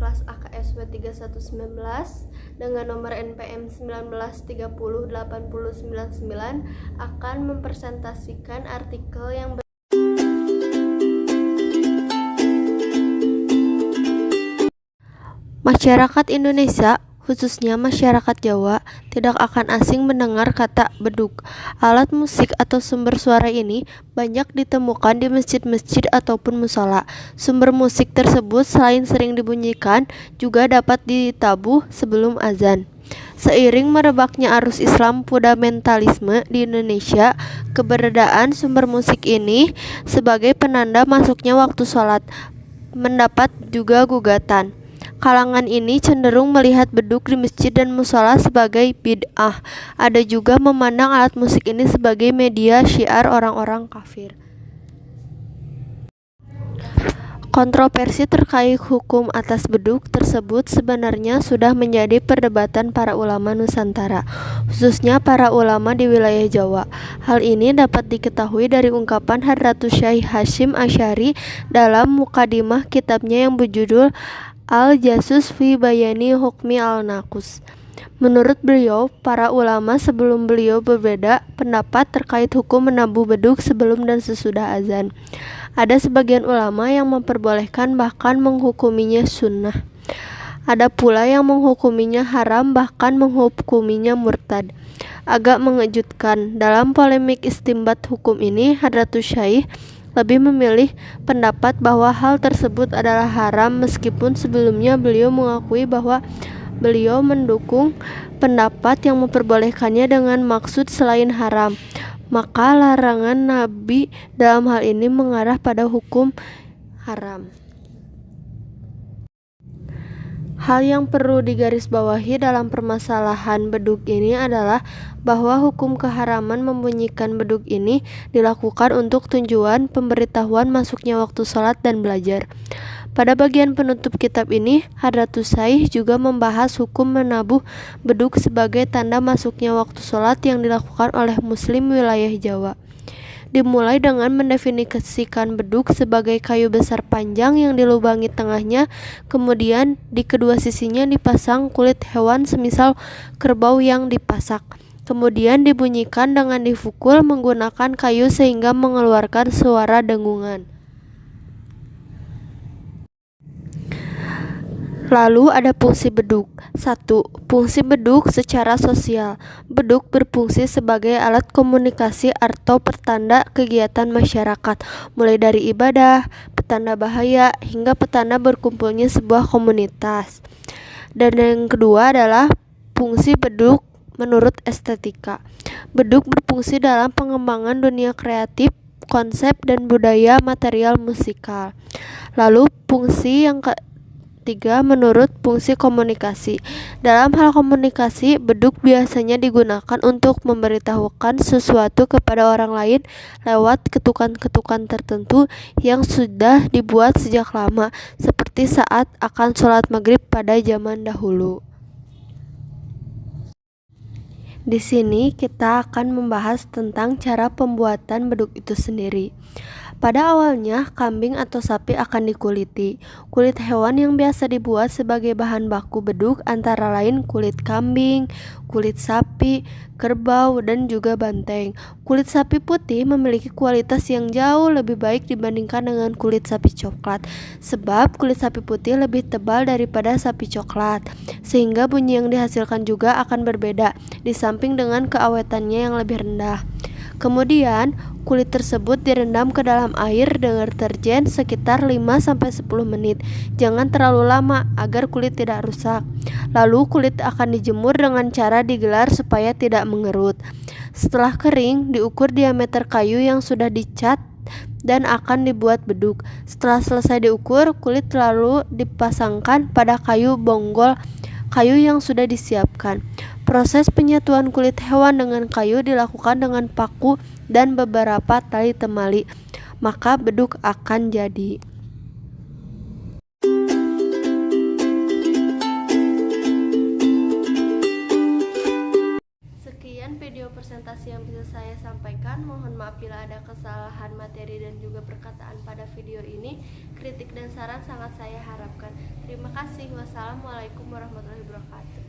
kelas AKSW 3119 dengan nomor NPM 19308099 akan mempresentasikan artikel yang Masyarakat Indonesia, khususnya masyarakat Jawa, tidak akan asing mendengar kata beduk. Alat musik atau sumber suara ini banyak ditemukan di masjid-masjid ataupun mushola. Sumber musik tersebut selain sering dibunyikan, juga dapat ditabuh sebelum azan. Seiring merebaknya arus Islam fundamentalisme di Indonesia, keberadaan sumber musik ini sebagai penanda masuknya waktu sholat mendapat juga gugatan. Kalangan ini cenderung melihat beduk di masjid dan mushola sebagai bid'ah. Ada juga memandang alat musik ini sebagai media syiar orang-orang kafir. Kontroversi terkait hukum atas beduk tersebut sebenarnya sudah menjadi perdebatan para ulama Nusantara, khususnya para ulama di wilayah Jawa. Hal ini dapat diketahui dari ungkapan Hadratus Syekh Hasyim Asy'ari dalam mukadimah kitabnya yang berjudul Al-Jasus fi Bayani Hukmi Al-Naqus. Menurut beliau, para ulama sebelum beliau berbeda pendapat terkait hukum menabuh beduk sebelum dan sesudah azan. Ada sebagian ulama yang memperbolehkan bahkan menghukuminya sunnah. Ada pula yang menghukuminya haram bahkan menghukuminya murtad. Agak mengejutkan, dalam polemik istimbat hukum ini, Hadratus Syekh lebih memilih pendapat bahwa hal tersebut adalah haram meskipun sebelumnya beliau mengakui bahwa beliau mendukung pendapat yang memperbolehkannya dengan maksud selain haram. Maka larangan Nabi dalam hal ini mengarah pada hukum haram. Hal yang perlu digarisbawahi dalam permasalahan beduk ini adalah bahwa hukum keharaman membunyikan beduk ini dilakukan untuk tujuan pemberitahuan masuknya waktu sholat dan belajar. Pada bagian penutup kitab ini, Hadratus Syekh juga membahas hukum menabuh beduk sebagai tanda masuknya waktu sholat yang dilakukan oleh muslim wilayah Jawa. Dimulai dengan mendefinisikan beduk sebagai kayu besar panjang yang dilubangi tengahnya, kemudian di kedua sisinya dipasang kulit hewan semisal kerbau yang dipasak. Kemudian dibunyikan dengan dipukul menggunakan kayu sehingga mengeluarkan suara dengungan. Lalu ada fungsi beduk. 1. Fungsi beduk secara sosial. Beduk berfungsi sebagai alat komunikasi atau pertanda kegiatan masyarakat, mulai dari ibadah, petanda bahaya, hingga petanda berkumpulnya sebuah komunitas. Dan yang kedua adalah fungsi beduk menurut estetika. Beduk berfungsi dalam pengembangan dunia kreatif, konsep, dan budaya material musikal. Lalu fungsi yang ketiga menurut fungsi komunikasi. Dalam hal komunikasi, beduk biasanya digunakan untuk memberitahukan sesuatu kepada orang lain lewat ketukan-ketukan tertentu yang sudah dibuat sejak lama, seperti saat akan sholat maghrib pada zaman dahulu. Di sini kita akan membahas tentang cara pembuatan beduk itu sendiri. Pada awalnya, kambing atau sapi akan dikuliti. Kulit hewan yang biasa dibuat sebagai bahan baku beduk antara lain kulit kambing, kulit sapi, kerbau, dan juga banteng. Kulit sapi putih memiliki kualitas yang jauh lebih baik dibandingkan dengan kulit sapi coklat, sebab kulit sapi putih lebih tebal daripada sapi coklat, sehingga bunyi yang dihasilkan juga akan berbeda, di samping dengan keawetannya yang lebih rendah. Kemudian, kulit tersebut direndam ke dalam air dengan deterjen sekitar 5-10 menit. Jangan terlalu lama agar kulit tidak rusak. Lalu kulit akan dijemur dengan cara digelar supaya tidak mengerut. Setelah kering, diukur diameter kayu yang sudah dicat dan akan dibuat beduk. Setelah selesai diukur, kulit lalu dipasangkan pada kayu bonggol kayu yang sudah disiapkan. Proses penyatuan kulit hewan dengan kayu dilakukan dengan paku dan beberapa tali temali, maka beduk akan jadi. Sekian video presentasi yang bisa saya sampaikan. Mohon maaf bila ada kesalahan materi dan juga perkataan pada video ini. Kritik dan saran sangat saya harapkan. Terima kasih. Wassalamualaikum warahmatullahi wabarakatuh.